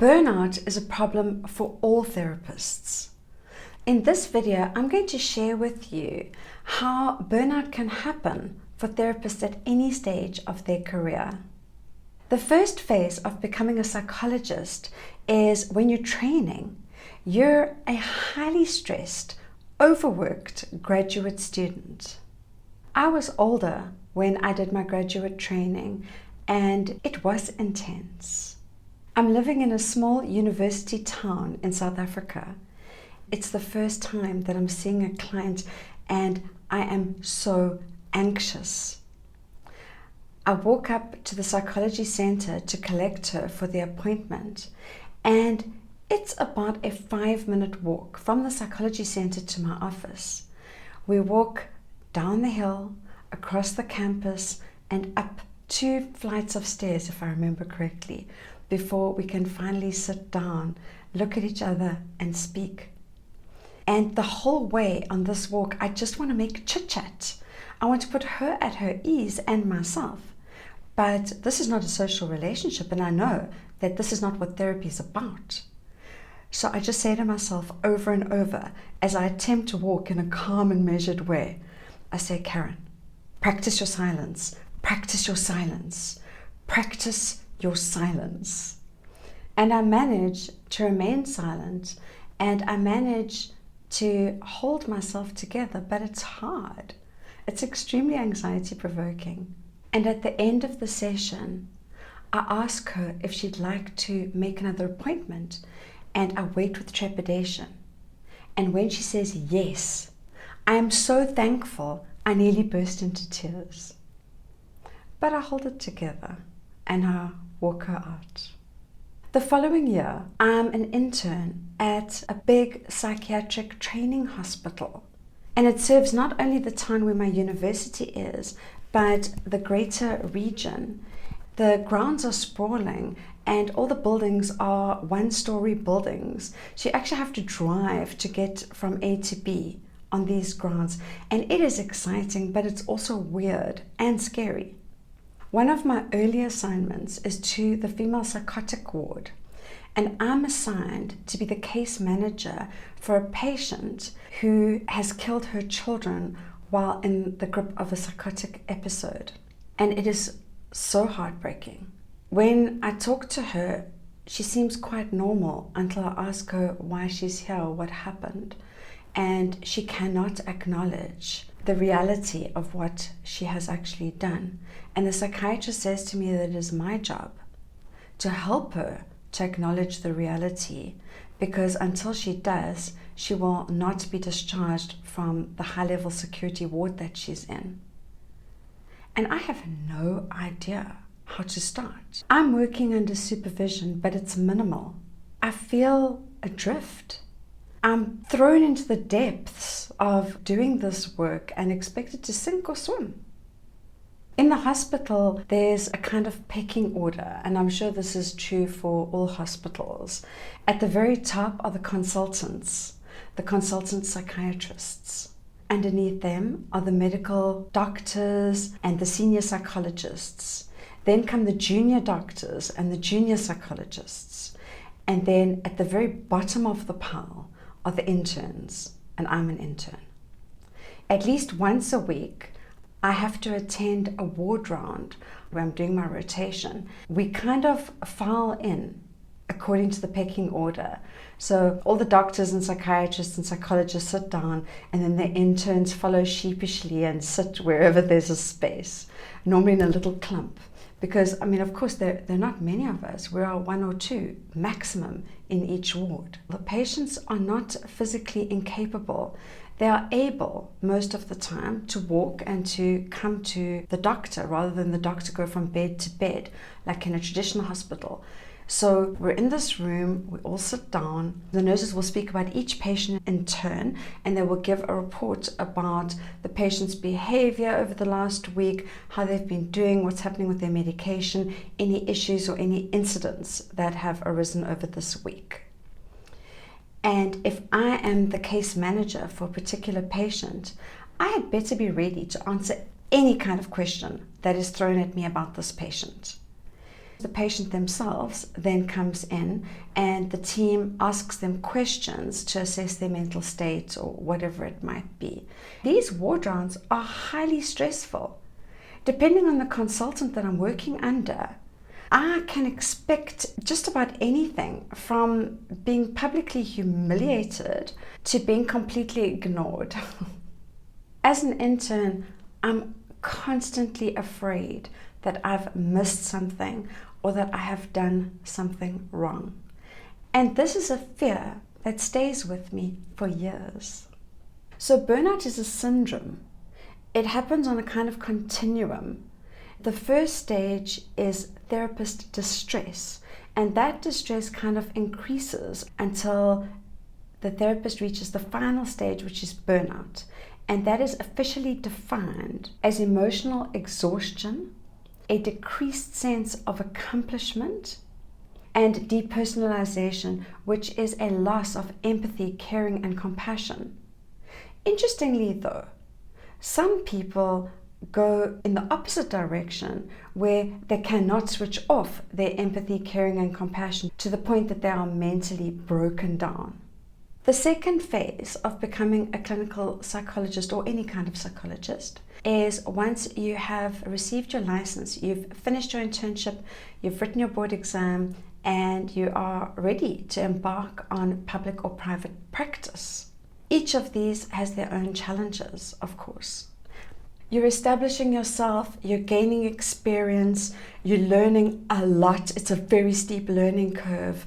Burnout is a problem for all therapists. In this video, I'm going to share with you how burnout can happen for therapists at any stage of their career. The first phase of becoming a psychologist is when you're training. You're a highly stressed, overworked graduate student. I was older when I did my graduate training, and it was intense. I'm living in a small university town in South Africa. It's the first time that I'm seeing a client and I am so anxious. I walk up to the psychology center to collect her for the appointment, and it's about a 5-minute walk from the psychology center to my office. We walk down the hill, across the campus, and up 2 flights of stairs, if I remember correctly, before we can finally sit down, look at each other, and speak. And the whole way on this walk, I just want to make chit-chat. I want to put her at her ease and myself. But this is not a social relationship, and I know that this is not what therapy is about. So I just say to myself over and over, as I attempt to walk in a calm and measured way, I say, Karen, practice your silence, practice your silence, practice your silence. And I manage to remain silent, and I manage to hold myself together, but it's hard. It's extremely anxiety provoking. And at the end of the session, I ask her if she'd like to make another appointment, and I wait with trepidation. And when she says yes, I am so thankful I nearly burst into tears. But I hold it together and I walk her out. The following year, I'm an intern at a big psychiatric training hospital. And it serves not only the town where my university is, but the greater region. The grounds are sprawling and all the buildings are 1-story buildings. So you actually have to drive to get from A to B on these grounds. And it is exciting, but it's also weird and scary. One of my early assignments is to the female psychotic ward, and I'm assigned to be the case manager for a patient who has killed her children while in the grip of a psychotic episode. And it is so heartbreaking. When I talk to her, she seems quite normal until I ask her why she's here, what happened, and she cannot acknowledge the reality of what she has actually done. And the psychiatrist says to me that it is my job to help her to acknowledge the reality, because until she does, she will not be discharged from the high-level security ward that she's in. And I have no idea how to start. I'm working under supervision, but it's minimal. I feel adrift. I'm thrown into the depths of doing this work and expected to sink or swim. In the hospital, there's a kind of pecking order, and I'm sure this is true for all hospitals. At the very top are the consultant psychiatrists. Underneath them are the medical doctors and the senior psychologists. Then come the junior doctors and the junior psychologists. And then at the very bottom of the pile are the interns, and I'm an intern. At least once a week, I have to attend a ward round where I'm doing my rotation. We kind of file in according to the pecking order. So all the doctors and psychiatrists and psychologists sit down, and then the interns follow sheepishly and sit wherever there's a space, normally in a little clump. Because, I mean, of course, there are not many of us. We are 1 or 2 maximum in each ward. The patients are not physically incapable. They are able, most of the time, to walk and to come to the doctor rather than the doctor go from bed to bed, like in a traditional hospital. So we're in this room, we all sit down, the nurses will speak about each patient in turn, and they will give a report about the patient's behavior over the last week, how they've been doing, what's happening with their medication, any issues or any incidents that have arisen over this week. And if I am the case manager for a particular patient, I had better be ready to answer any kind of question that is thrown at me about this patient. The patient themselves then comes in and the team asks them questions to assess their mental state or whatever it might be. These ward rounds are highly stressful. Depending on the consultant that I'm working under, I can expect just about anything from being publicly humiliated to being completely ignored. As an intern, I'm constantly afraid that I've missed something or that I have done something wrong. And this is a fear that stays with me for years. So burnout is a syndrome. It happens on a kind of continuum. The first stage is therapist distress, and that distress kind of increases until the therapist reaches the final stage, which is burnout. And that is officially defined as emotional exhaustion, a decreased sense of accomplishment, and depersonalization, which is a loss of empathy, caring, and compassion. Interestingly though, some people go in the opposite direction where they cannot switch off their empathy, caring, and compassion to the point that they are mentally broken down. The second phase of becoming a clinical psychologist or any kind of psychologist is once you have received your license, you've finished your internship, you've written your board exam, and you are ready to embark on public or private practice. Each of these has their own challenges, of course. You're establishing yourself, you're gaining experience, you're learning a lot. It's a very steep learning curve,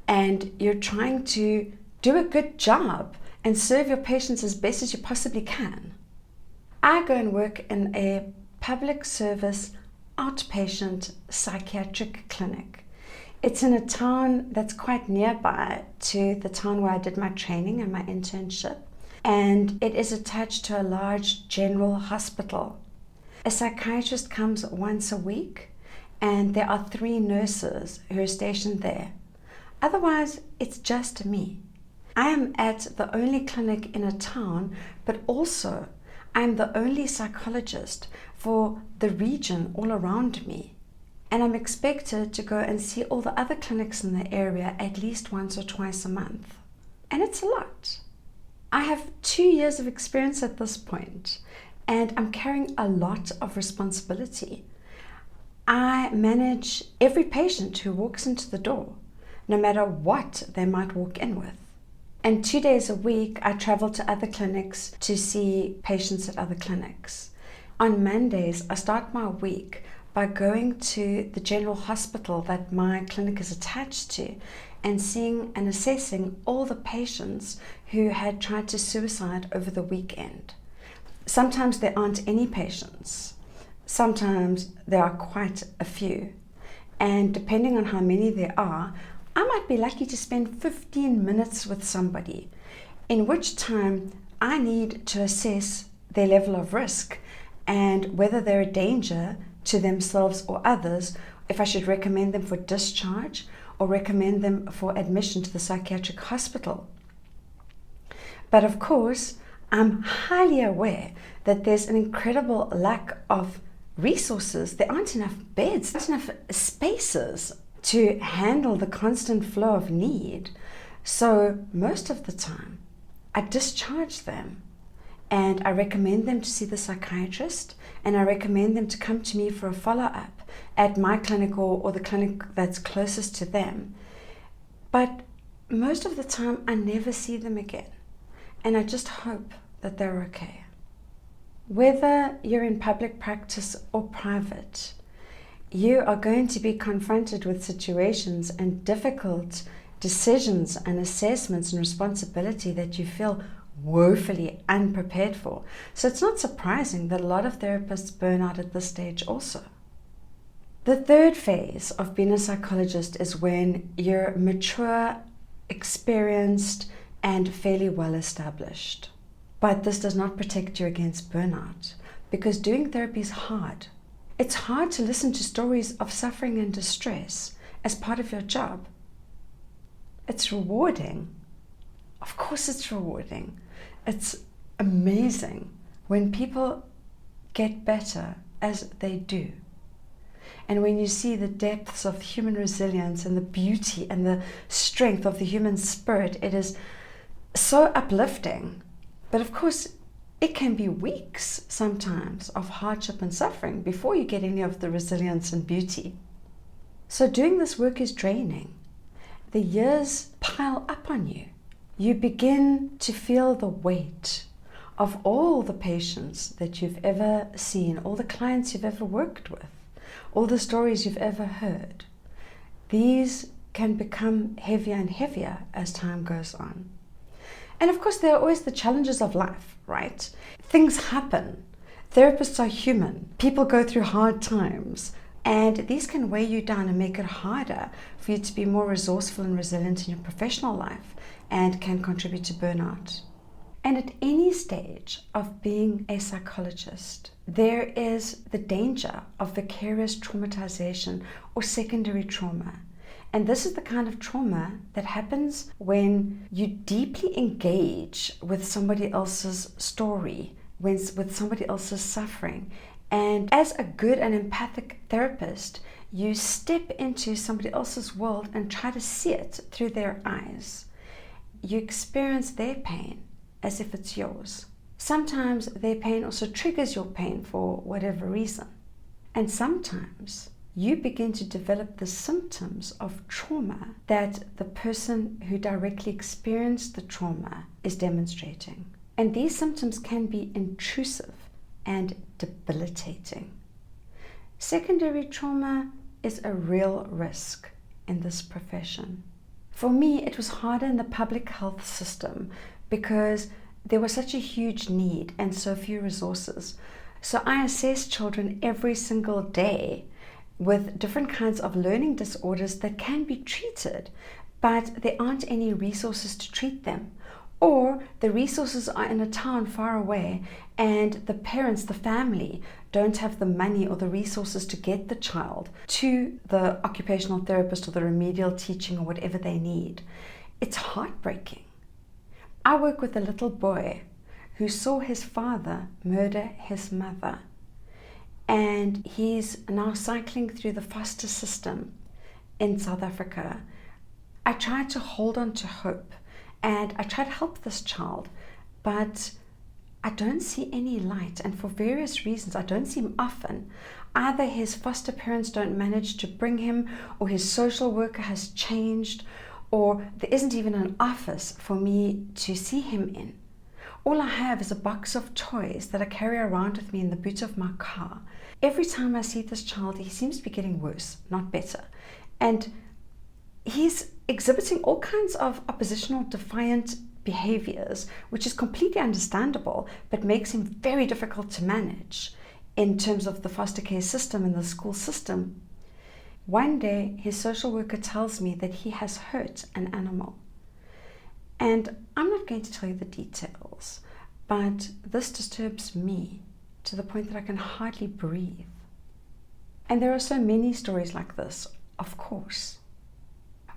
and you're trying to do a good job and serve your patients as best as you possibly can. I go and work in a public service outpatient psychiatric clinic. It's in a town that's quite nearby to the town where I did my training and my internship, and it is attached to a large general hospital. A psychiatrist comes once a week, and there are 3 nurses who are stationed there. Otherwise, it's just me. I am at the only clinic in a town, but also I'm the only psychologist for the region all around me. And I'm expected to go and see all the other clinics in the area at least once or twice a month. And it's a lot. I have 2 years of experience at this point, and I'm carrying a lot of responsibility. I manage every patient who walks into the door, no matter what they might walk in with. And 2 days a week, I travel to other clinics to see patients at other clinics. On Mondays, I start my week by going to the general hospital that my clinic is attached to and seeing and assessing all the patients who had tried to suicide over the weekend. Sometimes there aren't any patients. Sometimes there are quite a few. And depending on how many there are, I might be lucky to spend 15 minutes with somebody, in which time I need to assess their level of risk and whether they're a danger to themselves or others, if I should recommend them for discharge or recommend them for admission to the psychiatric hospital. But of course, I'm highly aware that there's an incredible lack of resources. There aren't enough beds, there aren't enough spaces to handle the constant flow of need. So most of the time, I discharge them and I recommend them to see the psychiatrist, and I recommend them to come to me for a follow-up at my clinic or the clinic that's closest to them. But most of the time, I never see them again, and I just hope that they're okay. Whether you're in public practice or private, you are going to be confronted with situations and difficult decisions and assessments and responsibility that you feel woefully unprepared for. So it's not surprising that a lot of therapists burn out at this stage also. The third phase of being a psychologist is when you're mature, experienced, and fairly well established. But this does not protect you against burnout, because doing therapy is hard. It's hard to listen to stories of suffering and distress as part of your job. It's rewarding. Of course it's rewarding. It's amazing when people get better as they do. And when you see the depths of human resilience and the beauty and the strength of the human spirit, it is so uplifting. But of course, it can be weeks sometimes of hardship and suffering before you get any of the resilience and beauty. So doing this work is draining. The years pile up on you. You begin to feel the weight of all the patients that you've ever seen, all the clients you've ever worked with, all the stories you've ever heard. These can become heavier and heavier as time goes on. And of course, there are always the challenges of life, right? Things happen. Therapists are human. People go through hard times. And these can weigh you down and make it harder for you to be more resourceful and resilient in your professional life, and can contribute to burnout. And at any stage of being a psychologist, there is the danger of vicarious traumatization or secondary trauma. And this is the kind of trauma that happens when you deeply engage with somebody else's story, with somebody else's suffering. And as a good and empathic therapist, you step into somebody else's world and try to see it through their eyes. You experience their pain as if it's yours. Sometimes their pain also triggers your pain for whatever reason. And sometimes you begin to develop the symptoms of trauma that the person who directly experienced the trauma is demonstrating. And these symptoms can be intrusive and debilitating. Secondary trauma is a real risk in this profession. For me, it was harder in the public health system because there was such a huge need and so few resources. So I assess children every single day with different kinds of learning disorders that can be treated, but there aren't any resources to treat them. Or the resources are in a town far away and the parents, the family, don't have the money or the resources to get the child to the occupational therapist or the remedial teaching or whatever they need. It's heartbreaking. I work with a little boy who saw his father murder his mother, and he's now cycling through the foster system in South Africa. I try to hold on to hope and I try to help this child, but I don't see any light, and for various reasons I don't see him often. Either his foster parents don't manage to bring him, or his social worker has changed, or there isn't even an office for me to see him in. All I have is a box of toys that I carry around with me in the boot of my car. Every time I see this child, he seems to be getting worse, not better. And he's exhibiting all kinds of oppositional, defiant behaviors, which is completely understandable, but makes him very difficult to manage in terms of the foster care system and the school system. One day, his social worker tells me that he has hurt an animal. And I'm not going to tell you the details, but this disturbs me to the point that I can hardly breathe. And there are so many stories like this, of course.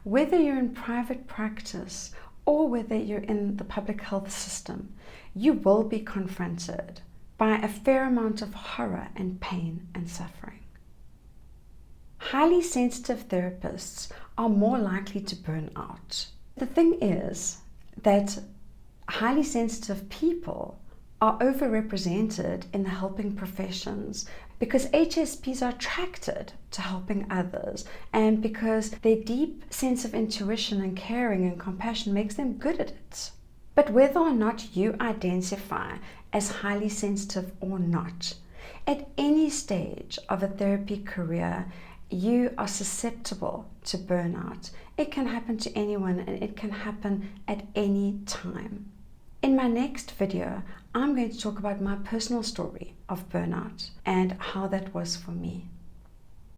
Whether you're in private practice or whether you're in the public health system, you will be confronted by a fair amount of horror and pain and suffering. Highly sensitive therapists are more likely to burn out. The thing is that highly sensitive people are overrepresented in the helping professions because HSPs are attracted to helping others, and because their deep sense of intuition and caring and compassion makes them good at it. But whether or not you identify as highly sensitive or not, at any stage of a therapy career, you are susceptible to burnout. It can happen to anyone, and it can happen at any time. In my next video, I'm going to talk about my personal story of burnout and how that was for me.